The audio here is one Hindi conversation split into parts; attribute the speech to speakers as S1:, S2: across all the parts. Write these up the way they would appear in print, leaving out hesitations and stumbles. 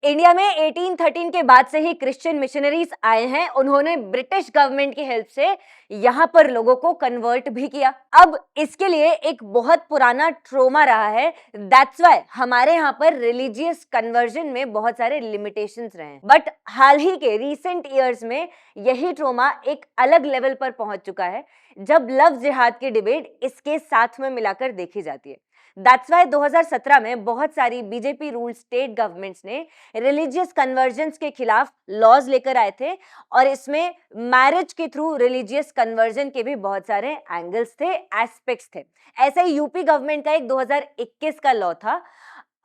S1: इंडिया में 1813 के बाद से ही क्रिश्चियन मिशनरीज आए हैं। उन्होंने ब्रिटिश गवर्नमेंट की हेल्प से यहाँ पर लोगों को कन्वर्ट भी किया। अब इसके लिए एक बहुत पुराना ट्रोमा रहा है। दैट्स व्हाई हमारे यहाँ पर रिलीजियस कन्वर्जन में बहुत सारे लिमिटेशंस रहे हैं। बट हाल ही के रीसेंट ईयर्स में यही ट्रोमा एक अलग लेवल पर पहुंच चुका है, जब लव जिहाद की डिबेट इसके साथ में मिलाकर देखी जाती है। दैट्स वाई 2017 में बहुत सारी बीजेपी रूल्ड स्टेट गवर्नमेंट्स ने रिलीजियस कन्वर्जन्स के खिलाफ लॉज लेकर आए थे, और इसमें मैरिज के थ्रू रिलीजियस कन्वर्जन के भी बहुत सारे एंगल्स थे, एस्पेक्ट्स थे। ऐसे ही यूपी गवर्नमेंट का एक 2021 का लॉ था।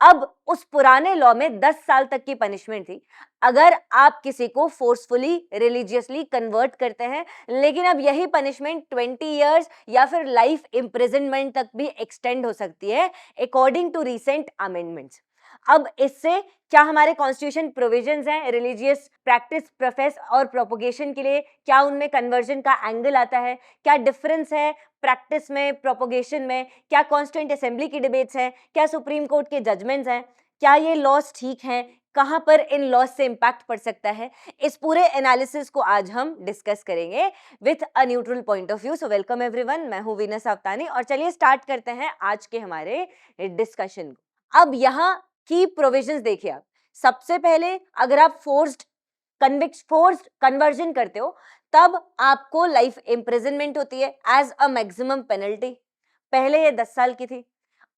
S1: अब उस पुराने लॉ में 10 साल तक की पनिशमेंट थी अगर आप किसी को फोर्सफुली रिलीजियसली कन्वर्ट करते हैं, लेकिन अब यही पनिशमेंट 20 इयर्स या फिर लाइफ इम्प्रिजनमेंट तक भी एक्सटेंड हो सकती है अकॉर्डिंग टू रीसेंट अमेंडमेंट्स। अब इससे क्या हमारे कॉन्स्टिट्यूशन प्रोविजंस हैं रिलीजियस प्रैक्टिस, प्रोफेस और प्रोपोगेशन के लिए, क्या उनमें कन्वर्जन का एंगल आता है, क्या डिफरेंस है प्रैक्टिस में, प्रोपोगेशन में, क्या कॉन्स्टिट्यूएंट असेंबली की डिबेट्स हैं, क्या सुप्रीम कोर्ट के जजमेंट्स हैं, क्या ये लॉज ठीक हैं, कहां पर इन लॉज से इंपैक्ट पड़ सकता है। इस पूरे एनालिसिस को आज हम डिस्कस करेंगे with a neutral point of view. So welcome everyone, मैं हूं वीनस आफ्तानी और चलिए स्टार्ट करते हैं आज के हमारे डिस्कशन को। अब यहाँ की प्रोविजंस देखिए आप। सबसे पहले अगर आप फोर्स्ड कन्वर्जन करते हो तब आपको लाइफ इम्प्रिजनमेंट होती है एज अ मैक्सिमम पेनल्टी। पहले ये 10 साल की थी।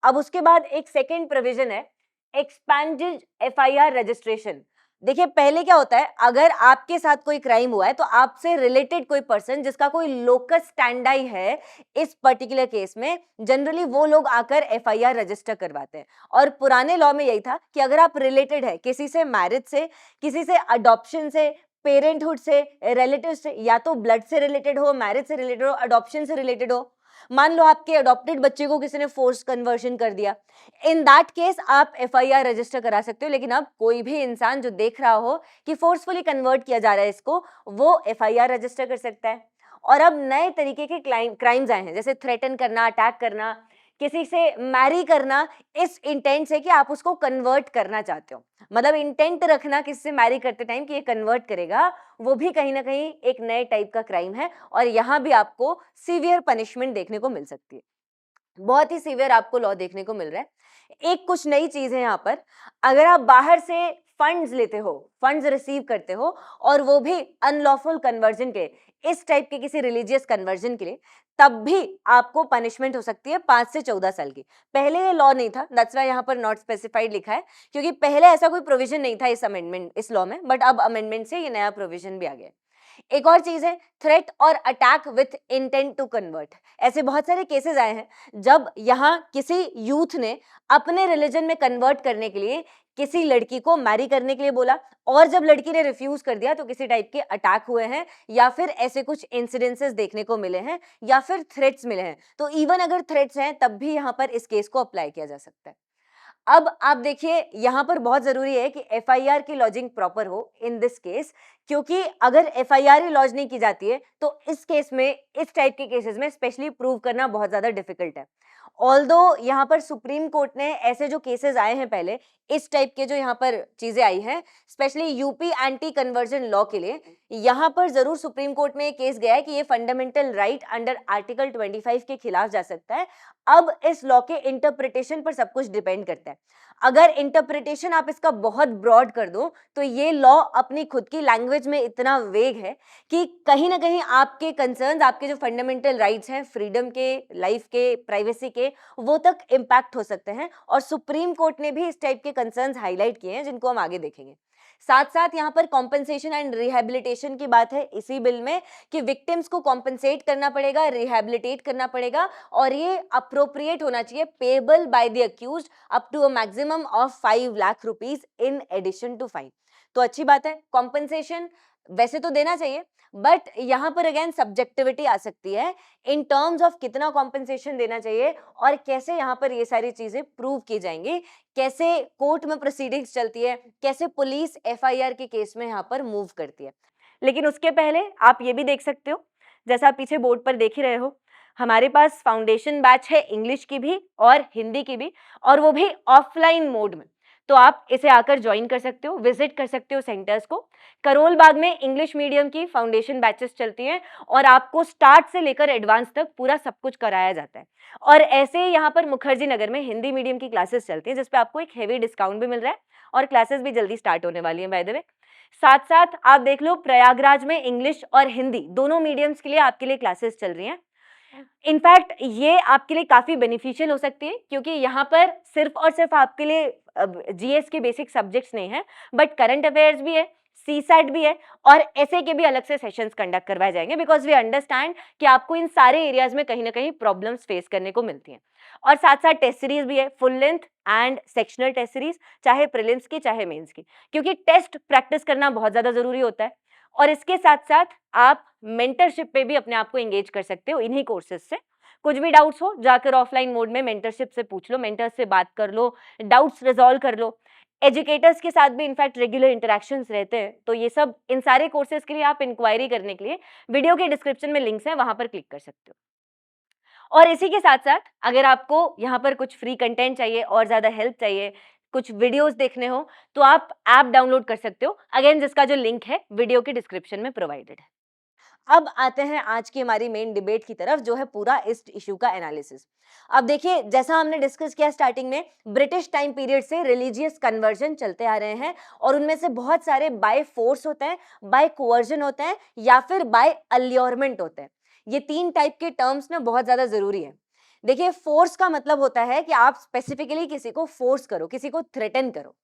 S1: अब उसके बाद एक सेकेंड प्रोविजन है एक्सपैंडेड एफआईआर रजिस्ट्रेशन। देखिए पहले क्या होता है, अगर आपके साथ कोई क्राइम हुआ है तो आपसे रिलेटेड कोई पर्सन जिसका कोई लोकस स्टैंडाई है इस पर्टिकुलर केस में, जनरली वो लोग आकर एफआईआर रजिस्टर करवाते हैं। और पुराने लॉ में यही था कि अगर आप रिलेटेड है किसी से, मैरिज से, किसी से अडॉप्शन से, पेरेंटहुड से, रिलेटिव से, या तो ब्लड से रिलेटेड हो, मैरिज से रिलेटेड हो, अडॉप्शन से रिलेटेड हो, मान लो आपके अडॉप्टेड बच्चे को किसी ने फोर्स कन्वर्शन कर दिया, इन दैट केस आप एफआईआर रजिस्टर करा सकते हो। लेकिन अब कोई भी इंसान जो देख रहा हो कि फोर्सफुली कन्वर्ट किया जा रहा है इसको, वो एफआईआर रजिस्टर कर सकता है। और अब नए तरीके के क्राइम्स आए हैं, जैसे थ्रेटन करना, अटैक करना, किसी से मैरी करना इस इंटेंट से कि आप उसको कन्वर्ट करना चाहते हो। मतलब इंटेंट रखना किसी से मैरी करते टाइम कि ये कन्वर्ट करेगा, वो भी कहीं ना कहीं एक नए टाइप का क्राइम है, और यहाँ भी आपको सीवियर पनिशमेंट देखने को मिल सकती है। बहुत ही सीवियर आपको लॉ देखने को मिल रहा है। एक कुछ नई चीज है यहाँ पर, अगर आप बाहर से फंड्स लेते हो, फंड्स रिसीव करते हो, और वो भी अनलॉफुल कन्वर्जन के, इस टाइप के किसी रिलीजियस कन्वर्जन के लिए, तब भी आपको पनिशमेंट हो सकती है 5 से 14 साल की। पहले ये लॉ नहीं था, दैट्स व्हाई यहाँ पर नॉट स्पेसिफाइड लिखा है, क्योंकि पहले ऐसा कोई प्रोविजन नहीं था इस लॉ में, बट अब अमेंडमेंट से ये नया प्रोविजन भी आ गया। एक और चीज है थ्रेट और attack with intent to convert. ऐसे बहुत सारे केसेस आए हैं जब यहाँ किसी यूथ ने अपने रिलीजन में कन्वर्ट करने के लिए किसी लड़की को मैरी करने के लिए बोला, और जब लड़की ने रिफ्यूज कर दिया तो किसी टाइप के अटैक हुए हैं, या फिर ऐसे कुछ इंसिडेंसेस देखने को मिले हैं, या फिर थ्रेट्स मिले हैं। तो इवन अगर थ्रेट्स हैं तब भी यहाँ पर इस केस को अप्लाई किया जा सकता है। अब आप देखिए यहाँ पर बहुत जरूरी है कि एफआईआर की लॉजिंग प्रॉपर हो इन दिस केस, क्योंकि अगर एफआईआर ही लॉज नहीं की जाती है तो इस केस में, इस टाइप के केसेस में स्पेशली प्रूव करना बहुत ज्यादा डिफिकल्ट है। ऑल्दो यहाँ पर सुप्रीम कोर्ट ने ऐसे जो केसेस आए हैं पहले, इस टाइप के जो यहाँ पर चीजें आई हैं, specially UP anti conversion law के लिए, यहाँ पर जरूर सुप्रीम कोर्ट में एक केस गया है कि ये फंडामेंटल राइट अंडर आर्टिकल 25 के खिलाफ जा सकता है। अब इस लॉ के इंटरप्रिटेशन पर सब कुछ डिपेंड करता है। अगर इंटरप्रिटेशन आप इसका बहुत ब्रॉड कर दो तो ये लॉ अपनी खुद की लैंग्वेज में इतना वेग है कि कहीं ना कहीं आपके कंसर्न्स, आपके जो फंडामेंटल राइट्स हैं, फ्रीडम के, लाइफ के, प्राइवेसी के, वो तक इम्पैक्ट हो सकते हैं। और सुप्रीम कोर्ट ने भी इस टाइप के कंसर्न्स हाईलाइट किए हैं, जिनको हम आगे देखेंगे। साथ साथ यहाँ पर कॉम्पेंसेशन एंड रिहेबिलिटेशन की बात है इसी बिल में, कि विक्टिम्स को कॉम्पेंसेट करना पड़ेगा, रिहेबिलिटेट करना पड़ेगा, और ये अप्रोप्रिएट होना चाहिए, payable by the accused up to a maximum of 5 lakh rupees in addition to fine. तो अच्छी बात है, कॉम्पेंसेशन वैसे तो देना चाहिए, बट यहाँ पर अगेन सब्जेक्टिविटी आ सकती है इन टर्म्स ऑफ कितना कॉम्पेंसेशन देना चाहिए, और कैसे यहाँ पर ये सारी चीजें प्रूव की जाएंगी, कैसे कोर्ट में प्रोसीडिंग्स चलती है, कैसे पुलिस एफआईआर के केस में यहाँ पर मूव करती है। लेकिन उसके पहले आप ये भी देख सकते हो, जैसा आप पीछे बोर्ड पर देख ही रहे हो, हमारे पास फाउंडेशन बैच है इंग्लिश की भी और हिंदी की भी, और वो भी ऑफलाइन मोड में। तो आप इसे आकर ज्वाइन कर सकते हो, विजिट कर सकते हो सेंटर्स को। करोल बाग में इंग्लिश मीडियम की फाउंडेशन बैचेस चलती हैं और आपको स्टार्ट से लेकर एडवांस तक पूरा सब कुछ कराया जाता है। और ऐसे ही यहाँ पर मुखर्जी नगर में हिंदी मीडियम की क्लासेस चलती हैं, जिसपे आपको एक हेवी डिस्काउंट भी मिल रहा है और क्लासेस भी जल्दी स्टार्ट होने वाली हैं बाय द वे। साथ साथ आप देख लो, प्रयागराज में इंग्लिश और हिंदी दोनों मीडियम्स के लिए आपके लिए क्लासेस चल रही हैं। इनफैक्ट ये आपके लिए काफी बेनिफिशियल हो सकती है, क्योंकि यहाँ पर सिर्फ और सिर्फ आपके लिए जीएस के बेसिक सब्जेक्ट्स नहीं है, बट करंट अफेयर्स भी है, सीसैट भी है और ऐसे के भी अलग से सेशंस कंडक्ट करवाए जाएंगे, बिकॉज वी अंडरस्टैंड कि आपको इन सारे एरियाज में कहीं ना कहीं प्रॉब्लम्स फेस करने को मिलती हैं। और साथ साथ टेस्ट सीरीज भी है, full length and sectional test series, चाहे प्रीलिम्स की चाहे मेंस की, क्योंकि टेस्ट प्रैक्टिस करना बहुत ज्यादा जरूरी होता है। और इसके साथ साथ आप मेंटरशिप पे भी अपने आप को एंगेज कर सकते हो इन्हीं कोर्सेज से। कुछ भी डाउट्स हो जाकर ऑफलाइन मोड में मेंटरशिप से पूछ लो, मेंटर से बात कर लो, डाउट्स रिजॉल्व कर लो। एजुकेटर्स के साथ भी इनफैक्ट रेगुलर इंटरेक्शंस रहते हैं, तो ये सब इन सारे कोर्सेज के लिए आप इंक्वायरी करने के लिए वीडियो के डिस्क्रिप्शन में लिंक्स हैं, वहां पर क्लिक कर सकते हो। और इसी के साथ साथ अगर आपको यहाँ पर कुछ फ्री कंटेंट चाहिए और ज्यादा हेल्प चाहिए, कुछ वीडियोस देखने हो, तो आप ऐप डाउनलोड कर सकते हो, अगेन जिसका जो लिंक है वीडियो के डिस्क्रिप्शन में प्रोवाइडेड है। अब आते हैं आज की हमारी मेन डिबेट की तरफ, जो है पूरा इस इशू का एनालिसिस। अब देखिए, जैसा हमने डिस्कस किया स्टार्टिंग में, ब्रिटिश टाइम पीरियड से रिलीजियस कन्वर्जन चलते आ रहे हैं और उनमें से बहुत सारे बाय फोर्स होते हैं, बाय कोवर्जन होते हैं या फिर बाय अल्योरमेंट होते हैं। ये तीन टाइप के टर्म्स ना बहुत ज्यादा जरूरी है। देखिए, फोर्स का मतलब होता है कि आप स्पेसिफिकली किसी को फोर्स करो, किसी को थ्रेटन करो।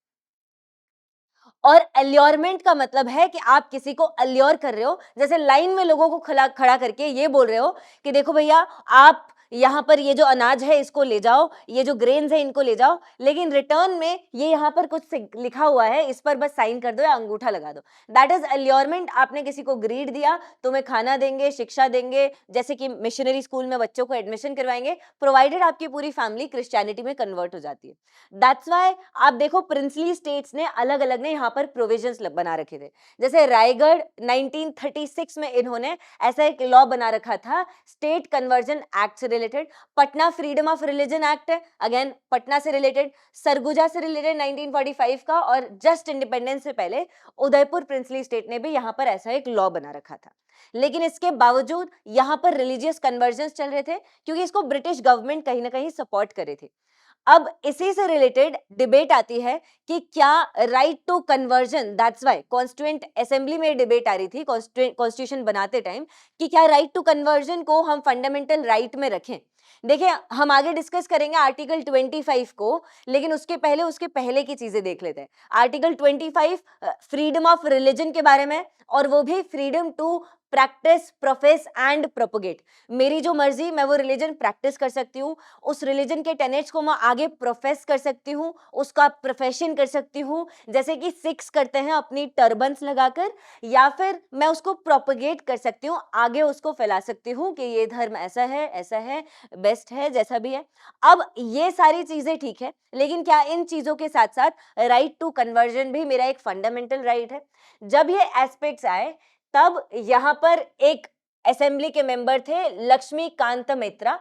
S1: और अल्योरमेंट का मतलब है कि आप किसी को अल्योर कर रहे हो, जैसे लाइन में लोगों को खड़ा करके ये बोल रहे हो कि देखो भैया, आप यहाँ पर ये जो अनाज है इसको ले जाओ, ये जो ग्रेन्स है इनको ले जाओ, लेकिन रिटर्न में ये यहाँ पर कुछ लिखा हुआ है, इस पर बस साइन कर दो या अंगूठा लगा दो। That is allurement. आपने किसी को ग्रीड दिया, तुम्हें खाना देंगे, शिक्षा देंगे, जैसे कि मिशनरी स्कूल में बच्चों को एडमिशन करवाएंगे, प्रोवाइडेड आपकी पूरी फैमिली क्रिश्चियनिटी में कन्वर्ट हो जाती है। दैट्स वाई आप देखो, प्रिंसली स्टेट्स ने अलग अलग ने यहाँ पर प्रोविजंस बना रखे थे। जैसे रायगढ़ 1936 में इन्होंने ऐसा एक लॉ बना रखा था, स्टेट कन्वर्जन एक्ट से related. Patna freedom of religion act है, अगेन पटना से रिलेटेड। सरगुजा से रिलेटेड 1945 का। और जस्ट इंडिपेंडेंस से पहले उदयपुर प्रिंसली स्टेट ने भी यहाँ पर ऐसा एक लॉ बना रखा था। लेकिन इसके बावजूद यहाँ पर रिलीजियस कन्वर्जन्स चल रहे थे, क्योंकि इसको ब्रिटिश गवर्नमेंट कहीं ना कहीं सपोर्ट कर रही थी। अब इसी से रिलेटेड डिबेट आती है कि क्या right to conversion, that's why constituent assembly में डिबेट आ रही थी कॉन्स्टिट्यूशन बनाते टाइम, कि क्या राइट टू कन्वर्जन को हम फंडामेंटल राइट में रखें। देखिए, हम आगे डिस्कस करेंगे आर्टिकल 25 को, लेकिन उसके पहले की चीजें देख लेते हैं। आर्टिकल 25 फ्रीडम ऑफ रिलीजन के बारे में, और वो भी freedom to practise, profess and propagate. मेरी जो मर्जी, मैं वो रिलीजन प्रैक्टिस कर सकती हूँ, उस रिलीजन के टेनेट्स को मैं आगे प्रोफेस कर सकती हूँ, उसका प्रोफेशन कर सकती हूँ, जैसे कि सिक्स करते हैं अपनी टर्बन्स लगाकर, या फिर मैं उसको प्रोपोगेट कर सकती हूँ, आगे उसको फैला सकती हूँ कि ये धर्म ऐसा है, बेस्ट है, जैसा भी है। अब ये सारी चीजें ठीक है, लेकिन क्या इन चीजों के साथ साथ राइट टू कन्वर्जन भी मेरा एक फंडामेंटल राइट है? जब ये एस्पेक्ट्स आए, तब यहाँ पर एक असेंबली के मेंबर थे लक्ष्मीकांत मित्रा।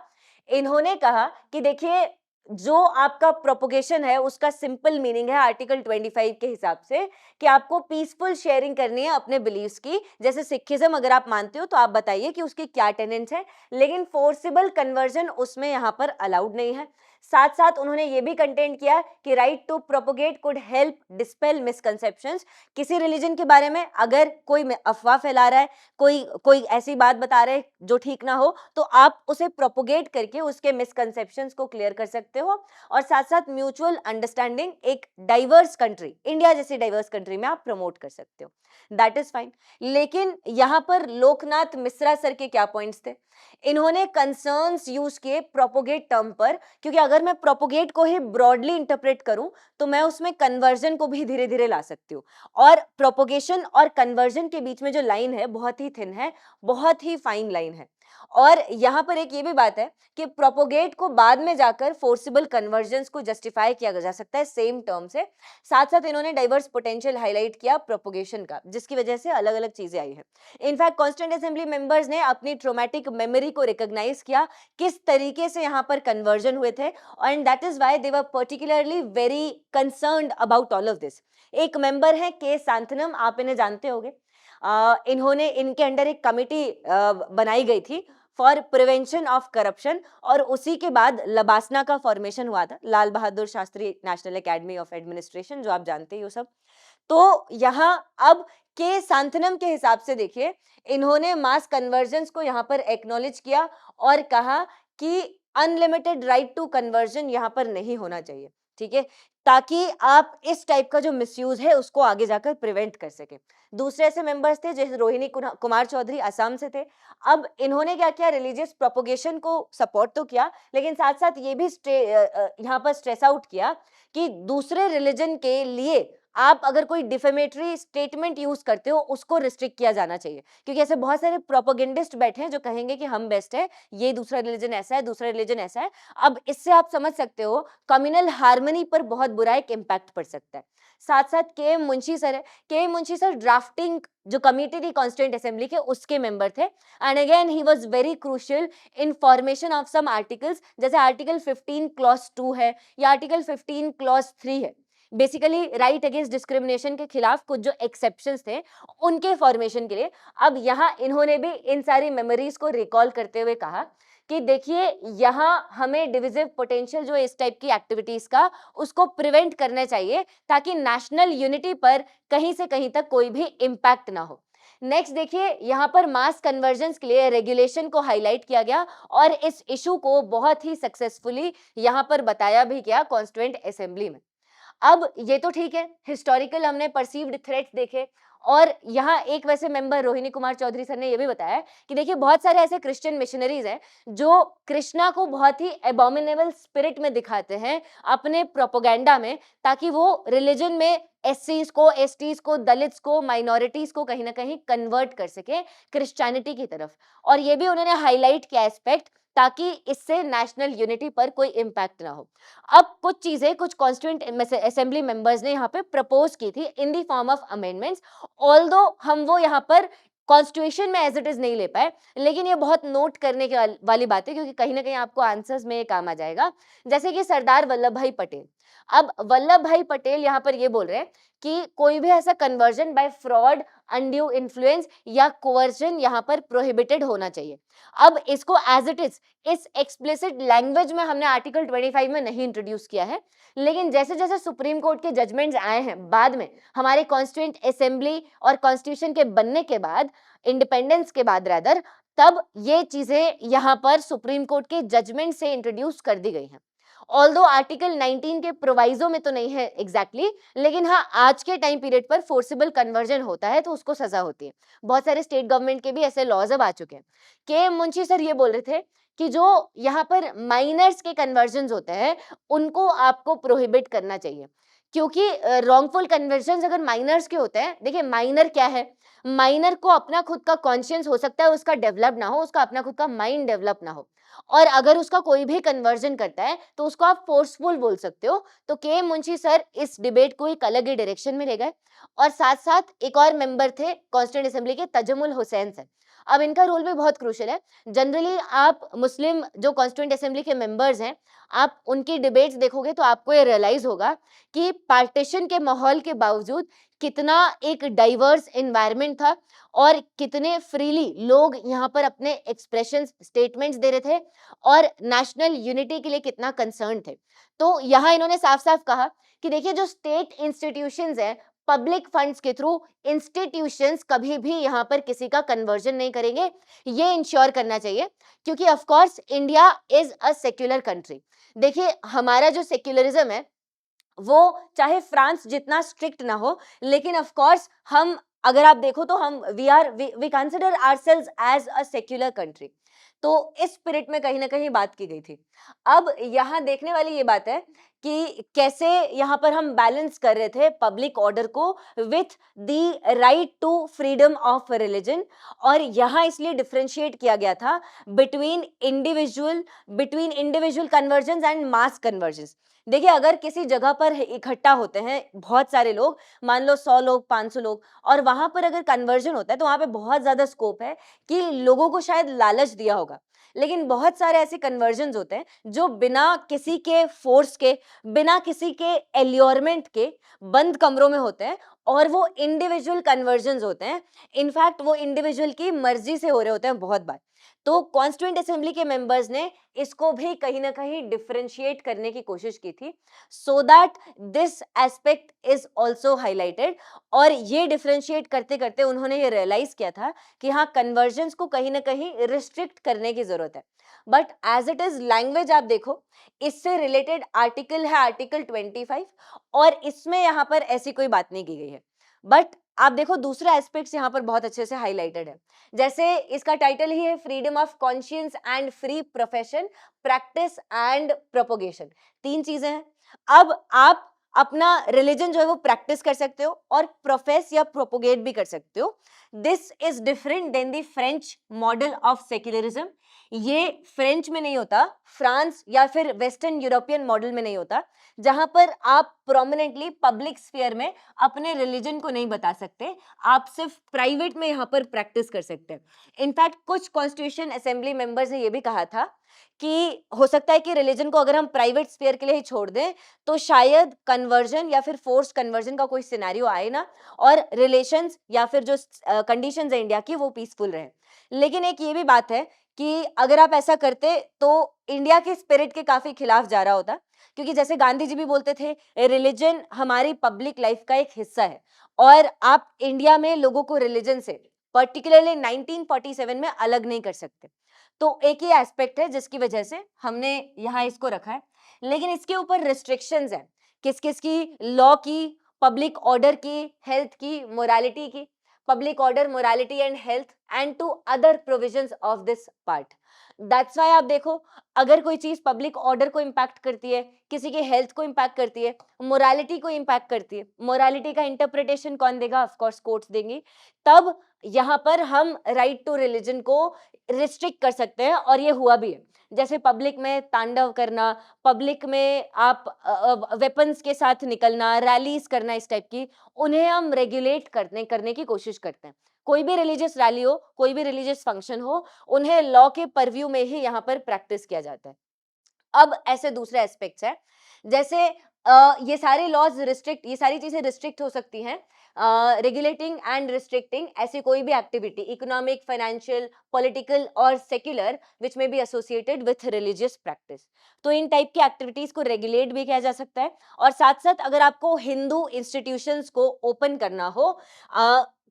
S1: इन्होंने कहा कि देखिए, जो आपका प्रोपोगेशन है उसका सिंपल मीनिंग है आर्टिकल 25 के हिसाब से कि आपको पीसफुल शेयरिंग करनी है अपने बिलीव्स की। जैसे सिखिज्म अगर आप मानते हो तो आप बताइए कि उसकी क्या टेनेंट्स है, लेकिन फोर्सिबल कन्वर्जन उसमें यहाँ पर अलाउड नहीं है। साथ साथ उन्होंने ये भी कंटेंट किया कि right to propagate could help dispel misconceptions. किसी रिलीजन के बारे में अगर कोई अफवाह फैला रहा है, कोई ऐसी बात बता रहे जो ठीक ना हो, तो आप उसे प्रोपोगेट करके उसके मिसकंसेप्शंस को क्लियर कर सकते हो। और साथ साथ म्यूचुअल अंडरस्टैंडिंग एक डाइवर्स कंट्री, इंडिया जैसी डाइवर्स कंट्री में आप प्रमोट कर सकते हो। That is fine. लेकिन यहाँ पर लोकनाथ मिश्रा सर के क्या पॉइंट्स थे? इन्होंने कंसर्न्स यूज किए प्रोपोगेट टर्म पर, क्योंकि अगर मैं प्रोपोगेट को ही ब्रॉडली इंटरप्रेट करूं तो मैं उसमें कन्वर्जन को भी धीरे धीरे ला सकती हूँ। और प्रोपोगेशन और कन्वर्जन के बीच में जो लाइन है बहुत ही थिन है, बहुत ही फाइन लाइन है। और यहाँ पर एक ये भी बात है कि प्रोपोगेट को बाद में जाकर फोर्सिबल कन्वर्जन्स को जस्टिफाई किया जा सकता है सेम टर्म से। साथ साथ इन्होंने डाइवर्स पोटेंशियल हाईलाइट किया प्रोपोगेशन का, जिसकी वजह से अलग अलग चीजें आई है। इनफैक्ट कॉन्स्टिट्यूएंट असेंबली मेंबर्स ने अपनी ट्रोमैटिक मेमोरी को रिकॉग्नाइज किया, किस तरीके से यहाँ पर कन्वर्जन हुए थे, and that is why they were particularly very concerned about all of this. एक मेंबर है के सांथनम, आप इन्हें जानते होंगे। इन्होंने, इनके अंडर एक कमिटी बनाई गई थी फॉर प्रिवेंशन ऑफ करप्शन, और उसी के बाद लबासना का फॉर्मेशन हुआ था, Lal Bahadur Shastri national academy of administration, जो आप जानते ही हो सब। तो यहाँ अब के सांथनम के हिसाब से देखिए, इन्होंने मास कन्वर्जन्स को यहाँ पर एक्नॉलेज किया और कहा कि अनलिमिटेड राइट टू कन्वर्जन यहाँ पर नहीं होना चाहिए, ठीक है, ताकि आप इस टाइप का जो मिसयूज है उसको आगे जाकर प्रिवेंट कर सके। दूसरे ऐसे मेंबर्स थे जैसे रोहिणी कुमार चौधरी असम से थे। अब इन्होंने क्या किया, रिलीजियस प्रोपोगेशन को सपोर्ट तो किया, लेकिन साथ साथ ये भी यहाँ पर स्ट्रेस आउट किया कि दूसरे रिलीजन के लिए आप अगर कोई डिफेमेटरी स्टेटमेंट यूज करते हो उसको रिस्ट्रिक्ट किया जाना चाहिए, क्योंकि ऐसे बहुत सारे प्रोपोगेंडिस्ट बैठे हैं जो कहेंगे कि हम बेस्ट है, ये दूसरा रिलीजन ऐसा है, दूसरा रिलीजन ऐसा है। अब इससे आप समझ सकते हो कम्युनल हार्मनी पर बहुत बुरा एक इम्पैक्ट पड़ सकता है। साथ साथ के मुंशी सर है, के मुंशी सर ड्राफ्टिंग जो कमिटी थी कॉन्स्टिट्यूएंट असेंबली के, उसके मेंबर थे, and again he was very crucial in formation of some articles, जैसे आर्टिकल 15 क्लॉज 2 है या आर्टिकल 15 क्लॉज 3 है। बेसिकली राइट अगेंस्ट डिस्क्रिमिनेशन के खिलाफ कुछ जो एक्सेप्शंस थे उनके फॉर्मेशन के लिए। अब यहाँ इन्होंने भी इन सारी मेमोरीज को रिकॉल करते हुए कहा कि देखिए, यहाँ हमें डिविजिव पोटेंशियल जो इस टाइप की एक्टिविटीज का, उसको प्रिवेंट करना चाहिए ताकि नेशनल यूनिटी पर कहीं से कहीं तक कोई भी इम्पैक्ट ना हो। नेक्स्ट देखिए, यहाँ पर मास कन्वर्जेंस के लिए रेगुलेशन को हाईलाइट किया गया और इस इशू को बहुत ही सक्सेसफुली यहाँ पर बताया भी गया कॉन्स्टिट्यूएंट असेंबली में। अब ये तो ठीक है, हिस्टोरिकल हमने परसीव्ड थ्रेट्स देखे, और यहाँ एक वैसे मेंबर रोहिणी कुमार चौधरी सर ने ये भी बताया कि देखिए, बहुत सारे ऐसे क्रिश्चियन मिशनरीज हैं जो कृष्णा को बहुत ही एबोमिनेबल स्पिरिट में दिखाते हैं अपने प्रोपोगेंडा में, ताकि वो रिलीजन में एससीज को, एसटीज को, दलित्स को, माइनॉरिटीज को कहीं ना कहीं कन्वर्ट कर सके क्रिश्चियनिटी की तरफ। और ये भी उन्होंने हाईलाइट किया एस्पेक्ट, ताकि इससे नेशनल यूनिटी पर कोई इम्पैक्ट ना हो। अब कुछ चीजें कुछ कॉन्स्टिट्यूएंट असेंबली मेंबर्स ने यहाँ पे प्रपोज की थी in the form of amendments, although हम वो यहाँ पर कॉन्स्टिट्यूशन में एज इट इज नहीं ले पाए, लेकिन ये बहुत नोट करने के वाली बात है, क्योंकि कहीं ना कहीं आपको आंसर्स में ये काम आ जाएगा। जैसे कि सरदार वल्लभ भाई पटेल, अब वल्लभ भाई पटेल यहाँ पर ये बोल रहे हैं कि कोई भी ऐसा conversion bye fraud, undue influence या कोवर्जन यहाँ पर प्रोहिबिटेड होना चाहिए। अब इसको एज इट इज इस एक्सप्लिसिट लैंग्वेज में हमने आर्टिकल 25 में नहीं इंट्रोड्यूस किया है, लेकिन जैसे जैसे सुप्रीम कोर्ट के जजमेंट्स आए हैं बाद में, हमारे कॉन्स्टिट्यूएंट असेंबली और कॉन्स्टिट्यूशन के बनने के बाद, इंडिपेंडेंस के बाद रादर, तब ये चीजें यहाँ पर सुप्रीम कोर्ट के जजमेंट से इंट्रोड्यूस कर दी गई हैं। ऑल्दो आर्टिकल 19 के प्रोवाइजो में तो नहीं है एग्जैक्टली, लेकिन हाँ, आज के टाइम पीरियड पर फोर्सिबल कन्वर्जन होता है तो उसको सजा होती है। बहुत सारे स्टेट गवर्नमेंट के भी ऐसे लॉज अब आ चुके हैं। के मुंशी सर ये बोल रहे थे कि जो यहाँ पर माइनर्स के कन्वर्जन होते हैं उनको आपको प्रोहिबिट करना चाहिए, क्योंकि रॉन्गफुल कन्वर्जन अगर माइनर्स के होते हैं, देखिए माइनर क्या है, माइनर को अपना खुद का कॉन्शियस हो सकता है उसका डेवलप ना हो, उसका अपना खुद का माइंड डेवलप ना हो, और अगर उसका कोई भी कन्वर्जन करता है तो उसको आप फोर्सफुल बोल सकते हो। तो के मुंशी सर इस डिबेट को एक अलग ही डायरेक्शन में ले गए। और साथ साथ एक और मेंबर थे कॉन्स्टिट्यूएंट असेंबली के, तजमुल हुसैन सर। अब इनका रोल भी बहुत क्रूशियल है। जनरली आप मुस्लिम जो कॉन्स्टिट्यूएंट असेंबली के मेंबर्स हैं, आप उनकी डिबेट्स देखोगे तो आपको ये रियलाइज होगा कि पार्टीशन के माहौल के बावजूद कितना एक डाइवर्स एनवायरनमेंट था और कितने फ्रीली लोग यहाँ पर अपने एक्सप्रेशन स्टेटमेंट्स दे रहे थे और नेशनल यूनिटी के लिए कितना कंसर्न थे। तो यहाँ इन्होंने साफ साफ कहा कि देखिए, जो स्टेट इंस्टीट्यूशंस हैं, पब्लिक फंड्स के थ्रू इंस्टीट्यूशंस कभी भी यहाँ पर किसी का कन्वर्जन नहीं करेंगे, ये इंश्योर करना चाहिए, क्योंकि of course India is a secular country. देखिए, हमारा जो सेक्युलरिज्म है वो चाहे फ्रांस जितना स्ट्रिक्ट ना हो, लेकिन ऑफ कोर्स हम, अगर आप देखो तो हम we consider ourselves as a secular country. तो इस स्पिरिट में कहीं ना कहीं बात की गई थी। अब यहाँ देखने वाली ये बात है कि कैसे यहाँ पर हम बैलेंस कर रहे थे पब्लिक ऑर्डर को with the right to freedom of religion. और यहाँ इसलिए डिफरेंशिएट किया गया था between individual conversion and mass conversion. देखिए, अगर किसी जगह पर इकट्ठा होते हैं बहुत सारे लोग, मान लो 100 लोग, 500 लोग, और वहां पर अगर कन्वर्जन होता है तो वहां पे बहुत ज्यादा स्कोप है कि लोगों को शायद लालच दिया होगा। लेकिन बहुत सारे ऐसे कन्वर्जन्स होते हैं जो बिना किसी के फोर्स के, बिना किसी के एल्योरमेंट के बंद कमरों में होते हैं, और वो इंडिविजुअल कन्वर्जन्स होते हैं। इनफैक्ट वो इंडिविजुअल की मर्जी से हो रहे होते हैं बहुत बार। तो कॉन्स्टिट्यूएंट असेंबली के मेंबर्स ने इसको भी कहीं ना कहीं डिफरेंशिएट करने की कोशिश की थी, so that this aspect is also highlighted. और ये डिफरेंशिएट करते करते उन्होंने ये रियलाइज किया था कि हाँ, कन्वर्जन्स को कहीं ना कहीं रिस्ट्रिक्ट करने की जरूरत है। But as it is language आप देखो, इससे रिलेटेड आर्टिकल है आर्टिकल 25, और इसमें यहाँ पर ऐसी कोई बात नहीं की गई है। बट आप देखो, दूसरा एस्पेक्ट्स यहाँ पर बहुत अच्छे से हाईलाइटेड है। जैसे इसका टाइटल ही है freedom of conscience and free profession, practice and propagation. 3 चीजें हैं। अब आप अपना रिलीजन जो है वो प्रैक्टिस कर सकते हो और प्रोफेस या प्रोपोगेट भी कर सकते हो। This is different than the French model of secularism. ये फ्रेंच में नहीं होता, फ्रांस या फिर वेस्टर्न यूरोपियन मॉडल में नहीं होता, जहां पर आप प्रोमिनेंटली पब्लिक स्फीयर में अपने रिलीजन को नहीं बता सकते, आप सिर्फ प्राइवेट में यहाँ पर प्रैक्टिस कर सकते हैं। इनफैक्ट कुछ कॉन्स्टिट्यूशन असेंबली मेंबर्स ने यह भी कहा था कि हो सकता है कि रिलीजन को अगर हम प्राइवेट स्फीयर के लिए ही छोड़ दें तो शायद कन्वर्जन या फिर फोर्स कन्वर्जन का कोई सिनेरियो आए ना, और रिलेशंस या फिर जो कंडीशंस है इंडिया की वो पीसफुल रहे। लेकिन एक ये भी बात है कि अगर आप ऐसा करते तो इंडिया के स्पिरिट के काफी खिलाफ जा रहा होता, क्योंकि जैसे गांधी जी भी बोलते थे, रिलीजन हमारी पब्लिक लाइफ का एक हिस्सा है, और आप इंडिया में लोगों को रिलीजन से पर्टिकुलरली 1947 में अलग नहीं कर सकते। तो एक ही एस्पेक्ट है जिसकी वजह से हमने यहाँ इसको रखा है। लेकिन इसके ऊपर रिस्ट्रिक्शंस हैं, किस किस की, लॉ की, पब्लिक ऑर्डर की, हेल्थ की, मोरालिटी की, public order, morality and health and to other provisions of this part. That's why आप देखो, अगर कोई चीज पब्लिक ऑर्डर को इंपैक्ट करती है, किसी के हेल्थ को इंपैक्ट करती है, मोरालिटी को इंपैक्ट करती है, मोरालिटी का इंटरप्रिटेशन कौन देगा? ऑफ कोर्स कोर्ट्स देंगी। तब यहाँ पर हम राइट टू रिलीजन को रिस्ट्रिक्ट कर सकते हैं, और ये हुआ भी है। जैसे पब्लिक में तांडव करना, पब्लिक में आप वेपन्स के साथ निकलना, रैलीज करना, इस टाइप की, उन्हें हम रेगुलेट करने की कोशिश करते हैं। कोई भी रिलीजियस रैली हो, कोई भी रिलीजियस फंक्शन हो, उन्हें लॉ के परव्यू में ही यहाँ पर प्रैक्टिस किया जाता है। अब ऐसे दूसरे एस्पेक्ट्स हैं, जैसे ये सारे लॉज रिस्ट्रिक्ट, ये सारी चीजें रिस्ट्रिक्ट हो सकती हैं, रेगुलेटिंग एंड रिस्ट्रिक्टिंग ऐसी कोई भी एक्टिविटी, इकोनॉमिक, फाइनेंशियल, पॉलिटिकल और सेक्युलर, विच में be associated with religious practice. तो इन टाइप की एक्टिविटीज को रेगुलेट भी किया जा सकता है। और साथ साथ अगर आपको हिंदू इंस्टीट्यूशंस को ओपन करना हो,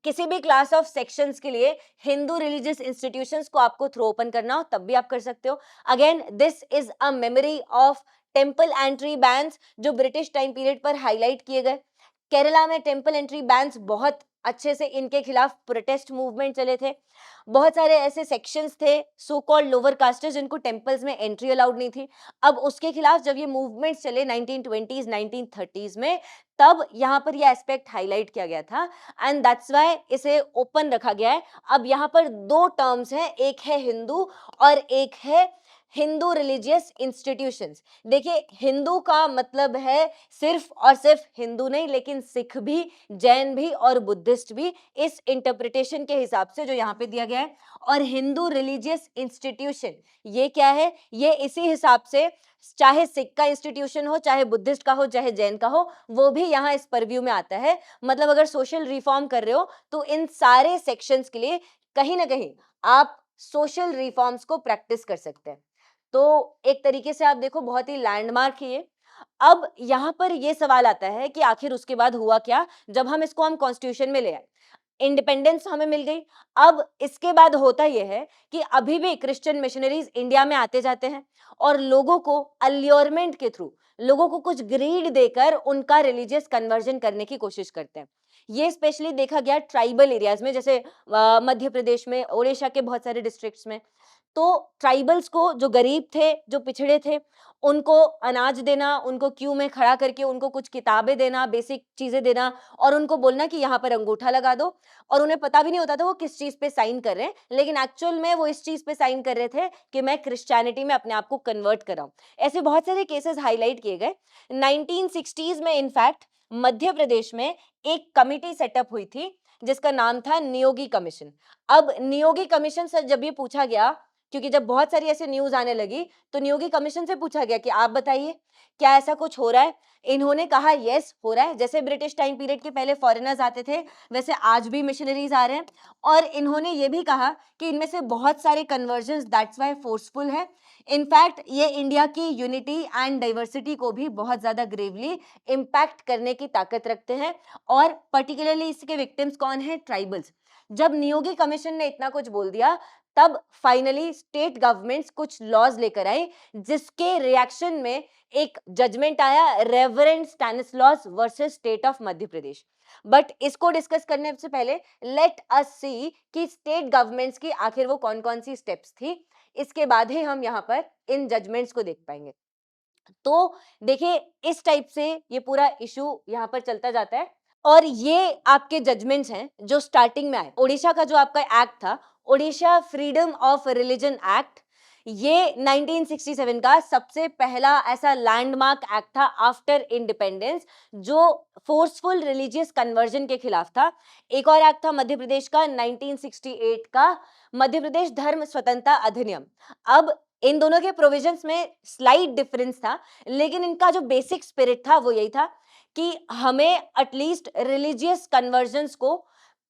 S1: किसी भी क्लास ऑफ सेक्शंस के लिए हिंदू रिलीजियस इंस्टीट्यूशंस को आपको थ्रो ओपन करना हो, तब भी आप कर सकते हो। Again this is a memory of temple entry bans जो ब्रिटिश टाइम पीरियड पर हाईलाइट किए गए। केरला में टेम्पल एंट्री बैन्स बहुत अच्छे से, इनके खिलाफ प्रोटेस्ट मूवमेंट चले थे। बहुत सारे ऐसे सेक्शंस थे, सो कॉल्ड लोअर कास्टर्स, जिनको टेम्पल्स में एंट्री अलाउड नहीं थी। अब उसके खिलाफ जब ये मूवमेंट्स चले 1920s 1930s में, तब यहाँ पर ये एस्पेक्ट हाईलाइट किया गया था, एंड दैट्स व्हाई इसे ओपन रखा गया है। अब यहाँ पर 2 टर्म्स हैं, एक है हिंदू और एक है हिंदू रिलीजियस इंस्टीट्यूशंस। देखिए, हिंदू का मतलब है सिर्फ और सिर्फ हिंदू नहीं, लेकिन सिख भी, जैन भी और बुद्धिस्ट भी, इस इंटरप्रिटेशन के हिसाब से जो यहाँ पे दिया गया है। और हिंदू रिलीजियस इंस्टीट्यूशन ये क्या है? ये इसी हिसाब से, चाहे सिख का इंस्टीट्यूशन हो, चाहे बुद्धिस्ट का हो, चाहे जैन का हो, वो भी यहाँ इस परव्यू में आता है। मतलब अगर सोशल रिफॉर्म कर रहे हो तो इन सारे सेक्शंस के लिए कहीं ना कहीं आप सोशल रिफॉर्म्स को प्रैक्टिस कर सकते हैं। तो एक तरीके से आप देखो, बहुत ही लैंडमार्क है ये। अब यहाँ पर ये सवाल आता है कि आखिर उसके बाद हुआ क्या, जब हम इसको कॉन्स्टिट्यूशन में ले आए, इंडिपेंडेंस हमें मिल गई। अब इसके बाद होता यह है कि अभी भी क्रिश्चियन मिशनरीज इंडिया में आते जाते हैं, और लोगों को अल्योरमेंट के थ्रू, लोगों को कुछ ग्रीड देकर उनका रिलीजियस कन्वर्जन करने की कोशिश करते हैं। ये स्पेशली देखा गया ट्राइबल एरियाज में, जैसे मध्य प्रदेश में, ओडिशा के बहुत सारे डिस्ट्रिक्ट्स में। तो ट्राइबल्स को, जो गरीब थे, जो पिछड़े थे, उनको अनाज देना, उनको क्यू में खड़ा करके उनको कुछ किताबें देना, बेसिक चीजें देना और उनको बोलना कि यहाँ पर अंगूठा लगा दो, और उन्हें पता भी नहीं होता था वो किस चीज पे साइन कर रहे हैं, लेकिन एक्चुअल में वो इस चीज पे साइन कर रहे थे कि मैं क्रिश्चियनिटी में अपने आप को कन्वर्ट कर रहा हूं। ऐसे बहुत सारे केसेस हाईलाइट किए गए। 1960s में इनफैक्ट मध्य प्रदेश में एक कमिटी सेटअप हुई थी जिसका नाम था नियोगी कमीशन। अब नियोगी कमीशन से जब ये पूछा गया, क्योंकि जब बहुत सारी ऐसे न्यूज आने लगी, तो नियोगी कमीशन से पूछा गया कि आप बताइए क्या ऐसा कुछ हो रहा है। इन्होंने कहा यस हो रहा है। जैसे ब्रिटिश टाइम पीरियड के पहले फॉरेनर्स आते थे, वैसे आज भी मिशनरीज आ रहे हैं। और इन्होंने ये भी कहा कि इनमें से बहुत सारे कन्वर्जन्स दैट्स वाई फोर्सफुल है। इनफैक्ट ये इंडिया की यूनिटी एंड डाइवर्सिटी को भी बहुत ज्यादा ग्रेवली इम्पैक्ट करने की ताकत रखते हैं। और पर्टिकुलरली इसके विक्टिम्स कौन है? ट्राइबल्स। जब नियोगी कमीशन ने इतना कुछ बोल दिया, तब फाइनली स्टेट गवर्नमेंट्स कुछ लॉज लेकर आई, जिसके रिएक्शन में एक जजमेंट आया, reverend Stanislaus versus state of Madhya Pradesh. But इसको डिस्कस करने से पहले लेट अस सी कि स्टेट गवर्नमेंट्स की आखिर वो कौन कौन सी स्टेप्स थी, इसके बाद ही हम यहाँ पर इन जजमेंट्स को देख पाएंगे। तो देखिए, इस टाइप से ये पूरा इशू यहाँ पर चलता जाता है। और ये आपके जजमेंट्स हैं जो स्टार्टिंग में आए। ओडिशा का जो आपका एक्ट था, Odisha freedom of religion act, ये 1967 का सबसे पहला ऐसा लैंडमार्क एक्ट था आफ्टर इंडिपेंडेंस, जो फोर्सफुल रिलीजियस कन्वर्जन के खिलाफ था। एक और एक्ट था मध्य प्रदेश का 1968 का, मध्य प्रदेश धर्म स्वतंत्रता अधिनियम। अब इन दोनों के प्रोविजंस में स्लाइट डिफरेंस था, लेकिन इनका जो बेसिक स्पिरिट था वो यही था कि हमें एटलीस्ट रिलीजियस कन्वर्जन्स को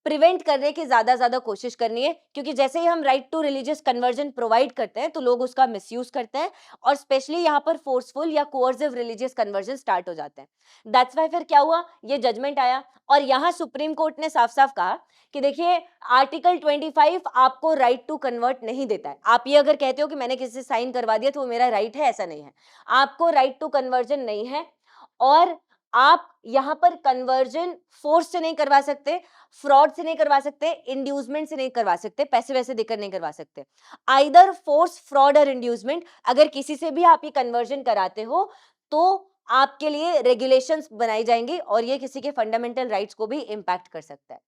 S1: प्रिवेंट करने की ज्यादा कोशिश करनी है, क्योंकि जैसे ही हम right to religious conversion provide करते हैं तो लोग उसका मिसयूज करते हैं, और स्पेशली यहाँ पर फोर्सफुल या कोअर्सिव रिलीजियस कन्वर्जन स्टार्ट हो जाते हैं। दैट्स वाई फिर क्या हुआ, ये जजमेंट आया और यहाँ सुप्रीम कोर्ट ने साफ साफ कहा कि देखिए, आर्टिकल 25 आपको राइट टू कन्वर्ट नहीं देता है। आप ये अगर कहते हो कि मैंने किसी से साइन करवा दिया तो वो मेरा राइट है, ऐसा नहीं है। आपको राइट टू कन्वर्जन नहीं है, और आप यहां पर कन्वर्जन फोर्स से नहीं करवा सकते, फ्रॉड से नहीं करवा सकते, इंड्यूसमेंट से नहीं करवा सकते, पैसे वैसे देकर नहीं करवा सकते। आइदर फोर्स, फ्रॉड और इंड्यूसमेंट, अगर किसी से भी आप ये कन्वर्जन कराते हो तो आपके लिए रेगुलेशंस बनाई जाएंगी और ये किसी के फंडामेंटल राइट्स को भी इंपैक्ट कर सकता है।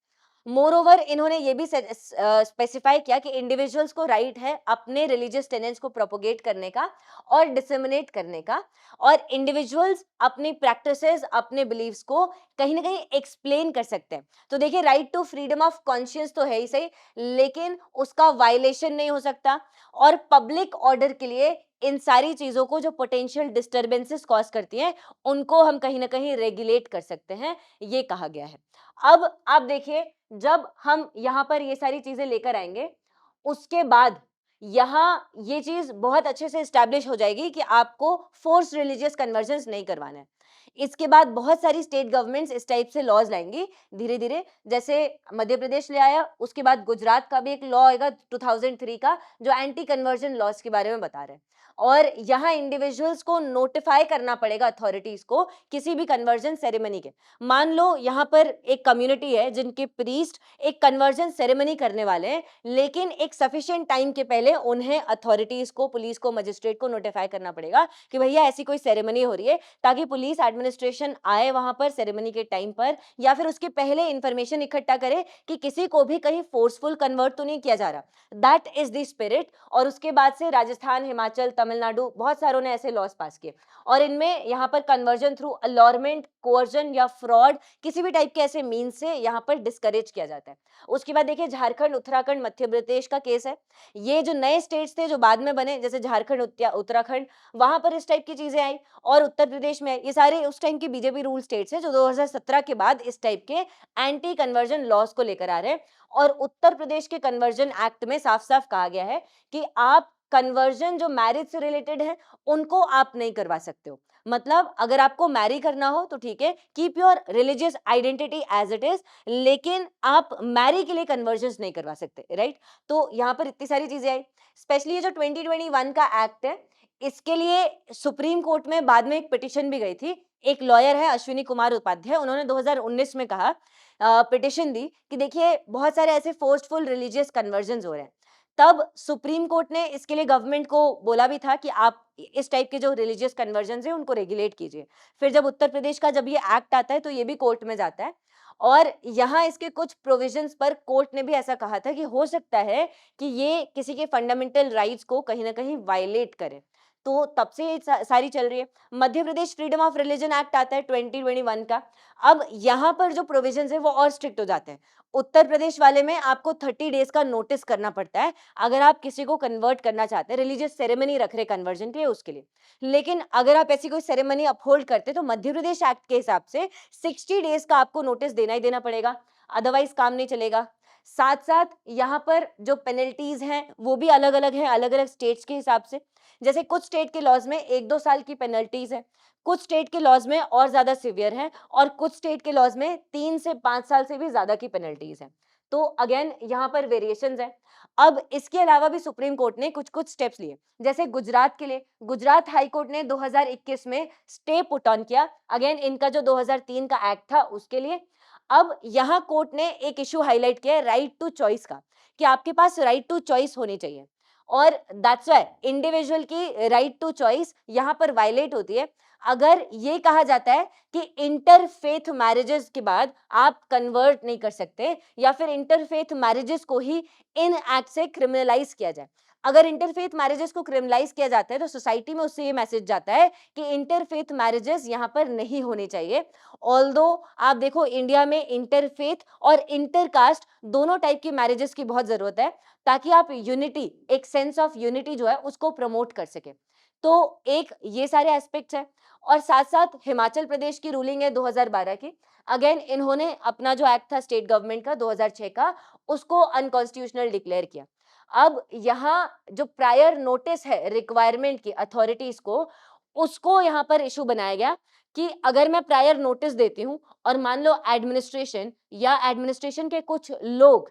S1: मोर ओवर इन्होंने ये भी स्पेसिफाई किया कि इंडिविजुअल्स को राइट है अपने रिलीजियस टेनेंट्स को प्रोपोगेट करने का और डिसेमिनेट करने का, और इंडिविजुअल्स अपनी प्रैक्टिसेस, अपने बिलीव्स को कहीं ना कहीं एक्सप्लेन कर सकते हैं। तो देखिए, right to freedom of conscience तो है ही सही, लेकिन उसका वायलेशन नहीं हो सकता, और पब्लिक ऑर्डर के लिए इन सारी चीजों को जो पोटेंशियल डिस्टर्बेंसेस कॉज करती हैं, उनको हम कहीं ना कहीं रेगुलेट कर सकते हैं, ये कहा गया है। अब आप देखिए, जब हम यहाँ पर ये सारी चीजें लेकर आएंगे, उसके बाद यहाँ ये चीज बहुत अच्छे से एस्टैब्लिश हो जाएगी कि आपको फोर्स रिलीजियस कन्वर्जन्स नहीं करवाना है। इसके बाद बहुत सारी स्टेट गवर्नमेंट्स इस टाइप से लॉज लाएंगी धीरे धीरे, जैसे मध्य प्रदेश ले आया, उसके बाद गुजरात का भी एक लॉ आएगा 2003 का, जो एंटी कन्वर्जन लॉज के बारे में बता रहे हैं। और यहाँ इंडिविजुअल्स को नोटिफाई करना पड़ेगा अथॉरिटीज को किसी भी कन्वर्जन सेरेमनी के। मान लो यहाँ पर एक कम्युनिटी है जिनके प्रीस्ट एक कन्वर्जन सेरेमनी करने वाले हैं, लेकिन एक सफिशिएंट टाइम के पहले उन्हें अथॉरिटीज को, पुलिस को, मजिस्ट्रेट को नोटिफाई करना पड़ेगा कि भैया ऐसी कोई सेरेमनी हो रही है, ताकि पुलिस एडमिनिस्ट्रेशन आए वहां पर सेरेमनी के टाइम पर, या फिर उसके पहले इंफॉर्मेशन इकट्ठा करे कि किसी को भी कहीं फोर्सफुल कन्वर्ट तो नहीं किया जा रहा। That is the spirit. और उसके बाद से राजस्थान, हिमाचल, तमिलनाडु, बहुत सारों ने ऐसे लॉज पास किए, और इनमें यहाँ पर कन्वर्जन थ्रू अलॉरमेंट, कोर्जन या फ्रॉड, किसी भी टाइप के ऐसे मीन्स से यहाँ पर डिस्करेज किया जाता है। उसके बाद देखिए, झारखंड, उत्तराखंड, मध्य प्रदेश का केस है। ये जो नए स्टेट्स थे जो बाद में बने, जैसे झारखंड, उत्तराखंड, वहां पर इस टाइप की चीजें आई, और उत्तर प्रदेश में, ये सारे उस टाइम के बीजेपी रूल स्टेट्स हैं जो 2017 के बाद इस टाइप के एंटी कन्वर्जन लॉज को लेकर आ रहे हैं। और उत्तर प्रदेश के कन्वर्जन एक्ट में साफ साफ कहा गया है कि आप कन्वर्जन जो मैरिज से रिलेटेड है उनको आप नहीं करवा सकते हो। मतलब अगर आपको मैरी करना हो तो ठीक है, keep your religious identity as it is, लेकिन आप मैरी के लिए कन्वर्जन नहीं करवा सकते, राइट। तो यहाँ पर इतनी सारी चीजें आई। स्पेशली ये जो 2021 का एक्ट है, इसके लिए सुप्रीम कोर्ट में बाद में एक पिटिशन भी गई थी। एक लॉयर है अश्विनी कुमार उपाध्याय, उन्होंने 2019 में कहा, पिटिशन दी कि देखिए, बहुत सारे ऐसे फोर्सफुल रिलीजियस कन्वर्जन हो रहे हैं, तब सुप्रीम कोर्ट ने इसके लिए गवर्नमेंट को बोला भी था कि आप इस टाइप के जो रिलीजियस कन्वर्जन है उनको रेगुलेट कीजिए। फिर जब उत्तर प्रदेश का जब ये एक्ट आता है तो ये भी कोर्ट में जाता है और यहाँ इसके कुछ प्रोविजंस पर कोर्ट ने भी ऐसा कहा था कि हो सकता है कि ये किसी के फंडामेंटल राइट्स को कहीं ना कहीं वायलेट करे। तो तब से ये सारी चल रही है। Madhya Pradesh freedom of religion act आता है 2021 का। अब यहाँ पर जो प्रोविजंस है वो और स्ट्रिक्ट हो जाते हैं। उत्तर प्रदेश वाले में आपको 30 डेज का नोटिस करना पड़ता है अगर आप किसी को कन्वर्ट करना चाहते हैं, रिलीजियस सेरेमनी रख रहे कन्वर्जन के लिए, उसके लिए। लेकिन अगर आप ऐसी कोई सेरेमनी अपहोल्ड करते तो मध्य प्रदेश एक्ट के हिसाब से 60 डेज का आपको नोटिस देना ही देना पड़ेगा, अदरवाइज काम नहीं चलेगा। साथ साथ यहाँ पर जो पेनल्टीज हैं वो भी अलग अलग हैं, अलग अलग स्टेट्स के हिसाब से। जैसे कुछ स्टेट के लॉज में 1-2 साल की पेनल्टीज है, कुछ स्टेट के लॉज में और ज्यादा सिवियर है और कुछ स्टेट के लॉज में 3 से 5 साल से भी ज्यादा की पेनल्टीज है। तो अगेन यहाँ पर वेरिएशंस हैं। अब इसके अलावा भी सुप्रीम कोर्ट ने कुछ कुछ स्टेप्स लिए। जैसे गुजरात के लिए गुजरात हाई कोर्ट ने 2021 में स्टे पुट ऑन किया, अगेन इनका जो 2003 का एक्ट था उसके लिए। अब यहाँ कोर्ट ने एक इशू हाईलाइट किया है राइट टू चॉइस का, कि आपके पास राइट टू चॉइस होनी चाहिए और दैट्स व्हाई इंडिविजुअल की राइट टू चॉइस यहाँ पर वायलेट होती है अगर ये कहा जाता है कि इंटरफेथ मैरिजेस के बाद आप कन्वर्ट नहीं कर सकते या फिर इंटरफेथ मैरिजेस को ही इन एक्ट से क्रिमिनलाइज किया जाए। अगर इंटरफेथ मैरिजेस को क्रिमिनलाइज किया जाता है तो सोसाइटी में उससे ये मैसेज जाता है कि इंटरफेथ मैरिजेस यहाँ पर नहीं होने चाहिए। ऑल्दो आप देखो इंडिया में इंटरफेथ और इंटरकास्ट दोनों टाइप की मैरिजेस की बहुत जरूरत है ताकि आप यूनिटी, एक सेंस ऑफ यूनिटी जो है उसको प्रमोट कर सके। तो एक ये सारे एस्पेक्ट्स हैं और साथ साथ हिमाचल प्रदेश की रूलिंग है 2012 की। अगेन इन्होंने अपना जो एक्ट था स्टेट गवर्नमेंट का 2006 का उसको अनकॉन्स्टिट्यूशनल डिक्लेयर किया। अब यहाँ जो प्रायर नोटिस है रिक्वायरमेंट की अथॉरिटीज को, उसको यहाँ पर इशू बनाया गया कि अगर मैं प्रायर नोटिस देती हूँ और मान लो एडमिनिस्ट्रेशन या एडमिनिस्ट्रेशन के कुछ लोग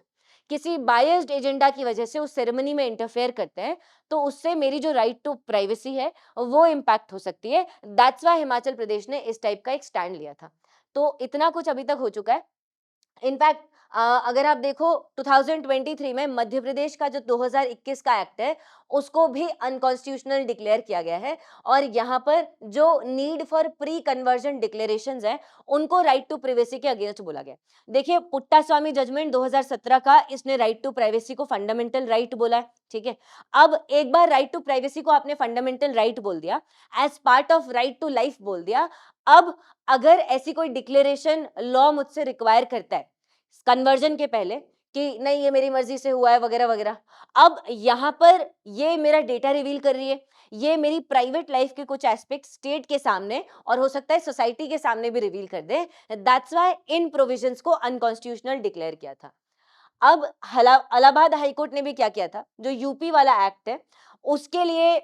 S1: किसी बायस्ड एजेंडा की वजह से उस सेरेमनी में इंटरफेयर करते हैं तो उससे मेरी जो राइट टू प्राइवेसी है वो इम्पैक्ट हो सकती है। दैट्स व्हाई हिमाचल प्रदेश ने इस टाइप का एक स्टैंड लिया था। तो इतना कुछ अभी तक हो चुका है। इनफैक्ट अगर आप देखो 2023 में मध्य प्रदेश का जो 2021 का एक्ट है उसको भी अनकॉन्स्टिट्यूशनल डिक्लेयर किया गया है और यहाँ पर जो need for pre conversion declarations हैं उनको राइट टू प्राइवेसी के अगेंस्ट बोला गया। देखिए पुट्टास्वामी जजमेंट 2017 का, इसने राइट टू प्राइवेसी को फंडामेंटल राइट बोला है, ठीक है। अब एक बार राइट टू प्राइवेसी को आपने फंडामेंटल राइट बोल दिया, as part of right to life बोल दिया। अब अगर ऐसी कोई डिक्लेरेशन लॉ मुझसे रिक्वायर करता है कन्वर्जन के पहले कि नहीं ये मेरी मर्जी से हुआ है वगैरह वगैरह, अब यहाँ पर ये मेरा डेटा रिवील कर रही है, ये मेरी प्राइवेट लाइफ के कुछ एस्पेक्ट स्टेट के सामने और हो सकता है सोसाइटी के सामने भी रिवील कर दे, दैट्स व्हाई इन प्रोविजंस को अनकॉन्स्टिट्यूशनल डिक्लेयर किया था। अब इलाहाबाद हाईकोर्ट ने भी क्या किया था, जो यूपी वाला एक्ट है उसके लिए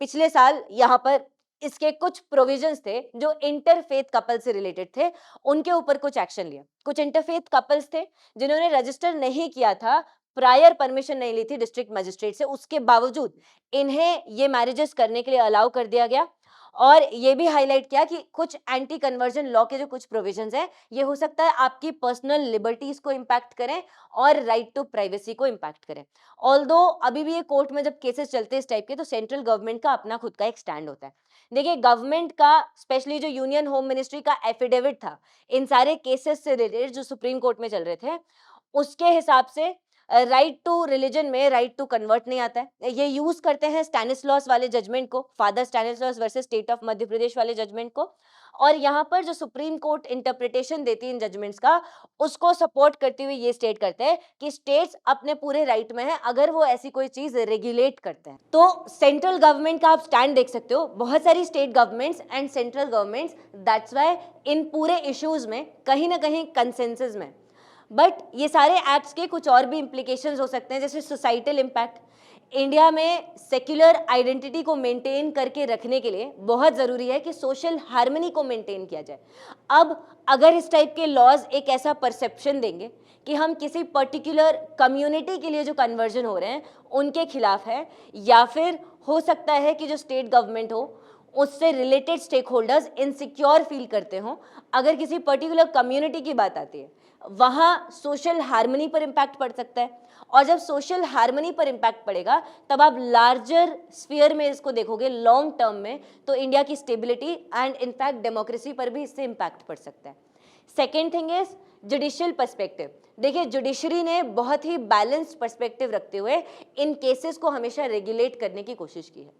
S1: पिछले साल यहाँ पर इसके कुछ प्रोविजंस थे जो इंटरफेथ कपल से रिलेटेड थे, उनके ऊपर कुछ एक्शन लिया। कुछ इंटरफेथ कपल्स थे जिन्होंने रजिस्टर नहीं किया था, प्रायर परमिशन नहीं ली थी डिस्ट्रिक्ट मजिस्ट्रेट से, उसके बावजूद इन्हें ये मैरिजेस करने के लिए अलाउ कर दिया गया। और ये भी हाईलाइट किया कि कुछ एंटी कन्वर्जन लॉ के जो कुछ प्रोविजंस हैं ये हो सकता है आपकी पर्सनल लिबर्टीज को इम्पैक्ट करें और राइट टू प्राइवेसी को इम्पैक्ट करें। ऑल्दो अभी भी ये कोर्ट में जब केसेस चलते हैं इस टाइप के तो सेंट्रल गवर्नमेंट का अपना खुद का एक स्टैंड होता है। देखिए गवर्नमेंट का स्पेशली जो यूनियन होम मिनिस्ट्री का एफिडेविट था इन सारे केसेस से रिलेटेड जो सुप्रीम कोर्ट में चल रहे थे, उसके हिसाब से राइट टू रिलीजन में राइट टू कन्वर्ट नहीं आता है। ये यूज करते हैं स्टैनिस्लॉस वाले जजमेंट को, father Stanislaus versus state of Madhya Pradesh वाले जजमेंट को, और यहाँ पर जो सुप्रीम कोर्ट इंटरप्रिटेशन देती है इन जजमेंट्स का उसको सपोर्ट करते हुए ये स्टेट करते हैं कि स्टेट्स अपने पूरे राइट में है अगर वो ऐसी कोई चीज रेगुलेट करते हैं। तो सेंट्रल गवर्नमेंट का आप स्टैंड देख सकते हो, बहुत सारी state governments and central governments, that's why in पूरे इश्यूज में कहीं ना कहीं कंसेंसस में। बट ये सारे एक्ट्स के कुछ और भी इम्प्लीकेशंस हो सकते हैं, जैसे सोसाइटल इम्पैक्ट। इंडिया में सेक्युलर आइडेंटिटी को मेंटेन करके रखने के लिए बहुत ज़रूरी है कि सोशल हार्मनी को मेंटेन किया जाए। अब अगर इस टाइप के लॉज एक ऐसा परसेप्शन देंगे कि हम किसी पर्टिकुलर कम्युनिटी के लिए जो कन्वर्जन हो रहे हैं उनके खिलाफ है, या फिर हो सकता है कि जो स्टेट गवर्नमेंट हो उससे related stakeholders insecure feel करते हो अगर किसी पर्टिकुलर कम्युनिटी की बात आती है, वहाँ सोशल हार्मनी पर इम्पैक्ट पड़ सकता है, और जब सोशल हार्मनी पर इम्पैक्ट पड़ेगा तब आप लार्जर स्फीयर में इसको देखोगे लॉन्ग टर्म में, तो इंडिया की स्टेबिलिटी एंड इनफैक्ट डेमोक्रेसी पर भी इससे इम्पैक्ट पड़ सकता है। Second thing is judicial perspective. देखिए, जुडिशरी ने बहुत ही बैलेंस्ड पर्सपेक्टिव रखते हुए इन केसेस को हमेशा रेगुलेट करने की कोशिश की है,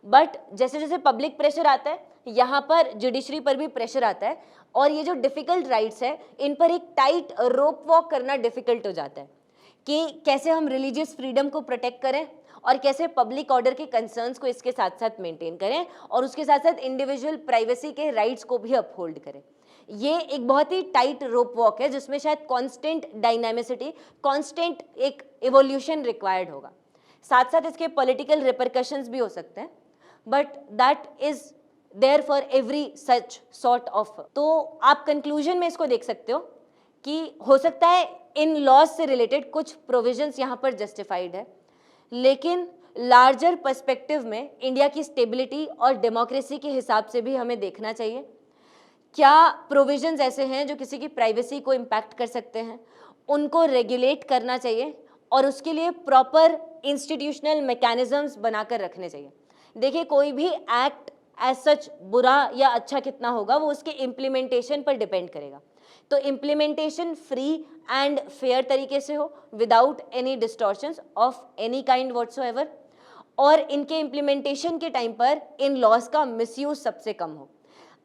S1: बट जैसे जैसे पब्लिक प्रेशर आता है यहाँ पर जुडिशरी पर भी प्रेशर आता है, और ये जो डिफिकल्ट राइट्स है इन पर एक टाइट रोप वॉक करना डिफिकल्ट हो जाता है कि कैसे हम रिलीजियस फ्रीडम को प्रोटेक्ट करें और कैसे पब्लिक ऑर्डर के कंसर्न्स को इसके साथ साथ मेंटेन करें और उसके साथ साथ इंडिविजुअल प्राइवेसी के राइट्स को भी अपहोल्ड करें। ये एक बहुत ही टाइट रोप वॉक है जिसमें शायद कांस्टेंट डायनामिसिटी, कांस्टेंट एक इवोल्यूशन रिक्वायर्ड होगा। साथ साथ इसके पॉलिटिकल रिपरकशंस भी हो सकते हैं, but that is there for every such sort of. तो आप कंक्लूजन में इसको देख सकते हो कि हो सकता है इन लॉज से रिलेटेड कुछ प्रोविजंस यहाँ पर जस्टिफाइड है, लेकिन लार्जर पर्सपेक्टिव में इंडिया की स्टेबिलिटी और डेमोक्रेसी के हिसाब से भी हमें देखना चाहिए क्या प्रोविजंस ऐसे हैं जो किसी की प्राइवेसी को इम्पैक्ट कर सकते हैं, उनको रेगुलेट करना चाहिए और उसके लिए प्रॉपर इंस्टीट्यूशनल मैकेनिज्म्स बनाकर रखने चाहिए। देखिए, कोई भी एक्ट एज सच बुरा या अच्छा कितना होगा वो उसके इम्प्लीमेंटेशन पर डिपेंड करेगा। तो इम्प्लीमेंटेशन फ्री एंड फेयर तरीके से हो without any distortions of any kind whatsoever, और इनके इम्प्लीमेंटेशन के टाइम पर इन लॉज का मिसयूज सबसे कम हो।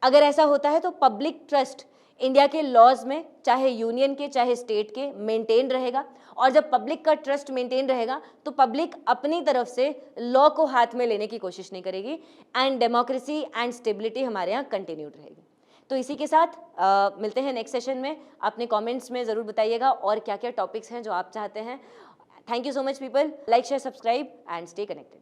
S1: अगर ऐसा होता है तो पब्लिक ट्रस्ट इंडिया के लॉज में, चाहे यूनियन के चाहे स्टेट के, मेंटेन रहेगा, और जब पब्लिक का ट्रस्ट मेंटेन रहेगा तो पब्लिक अपनी तरफ से लॉ को हाथ में लेने की कोशिश नहीं करेगी एंड डेमोक्रेसी एंड स्टेबिलिटी हमारे यहाँ कंटिन्यूड रहेगी। तो इसी के साथ मिलते हैं नेक्स्ट सेशन में। अपने कमेंट्स में ज़रूर बताइएगा और क्या क्या टॉपिक्स हैं जो आप चाहते हैं। Thank you so much people. Like share subscribe and stay connected.